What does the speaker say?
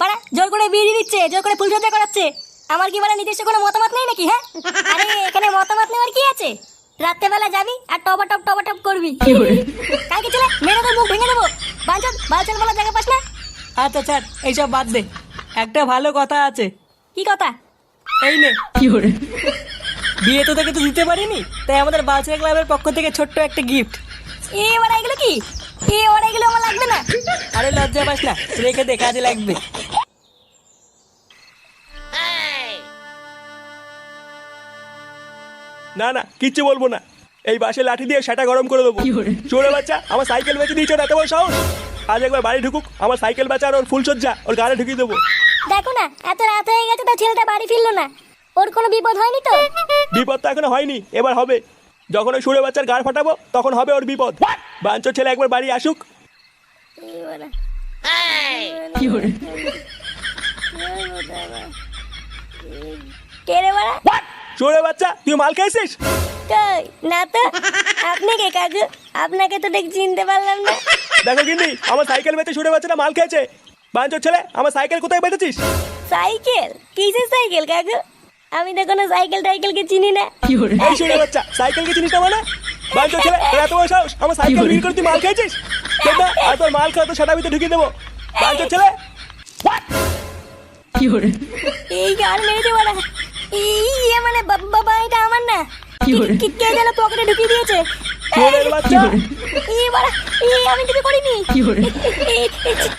বাড়া জোর করে বিয়ে দিয়ে দিচ্ছে, জোর করে ফুলসজ্জা করাচ্ছে। আমার কি বাড়া নিজস্ব কোনো মতামত নেই নাকি? হ্যাঁ, আরে এখানে মতামত নেওয়ার কি আছে? রাত্রেবেলা যাবি আর টপা টপ করবি। কালকে চলে মেরে তোর মুখ ভেঙে দেবো। বাঞ্চন বালচাল বলা জায়গা পাস না। আচ্ছা ছাড়, এইসব বাদ দে। একটা ভালো কথা আছে। কি কথা? এই নে। বিয়ে তো তোকে তো দিতে পারিনি, তাই আমাদের বাচ্চা ক্লাবের পক্ষ থেকে ছোট্ট একটা গিফট। এ বাড়া এগুলো কি? এ বাড়া এগুলো আমার লাগবে না। আরে লজ্জা পাস না, রেখে দে, কাজে লাগবে। না না, কিচ্ছু বলবো না। এই বাসে লাঠি দিয়ে সেটা গরম করে দেবো। চোরে বাচ্চা আমার সাইকেল বেচে দিয়েছ, এত বড় সাহস! আজ একবার বাড়ি ঢুকুক, আমার সাইকেল বেচা আর ওর ফুলসজ্জা ওর গাড়ি ঢুকিয়ে দেবো। দেখো না, এত রাত হয়ে গেছে তো ছেলেটা বাড়ি ফিরলো না। ওর কোনো বিপদ হয়নি তো? বিপদ তো এখনো হয়নি, এবার হবে। যখন ওই সুরে বাচ্চার গাড় ফাটাবো তখন হবে ওর বিপদ। বাঞ্চোর ছেলে একবার বাড়ি আসুক। কে রে বাড়া? সুরে বাচ্চা, তুই মাল খাইছিস? কই না তো। আপনি কে কাকু? আপনাকে তো দেখ চিনতে পারলাম না। দেখো কিন্তু আমার সাইকেল বেচে সুরে বাচ্চাটা মাল খেয়েছে। বাঞ্চোর ছেলে, আমার সাইকেল কোথায় বেচেছিস? সাইকেল? কিসের সাইকেল কাকু? আমি তো কোনো সাইকেল টাইকেলকে চিনি না। এই সুরে বাচ্চা, সাইকেলকে চিনিস না মানে? বাঞ্চোর ছেলে, তোর এত বড় সাহস, আমার সাইকেল বিক্রি করে তুই মাল খেয়েছিস? কেন? আর তোর মাল খাওয়া তো সেটা ভিতরে ঢুকিয়ে দেবো। বাঞ্চোর ছেলে, এই গান মেরেছে বাড়া। এই মানে বাবা এটা আমার না। কে যেন পকেটে ঢুকিয়ে দিয়েছে। চোরের বাচ্চা। এই বাড়া, আমি কিছু করিনি।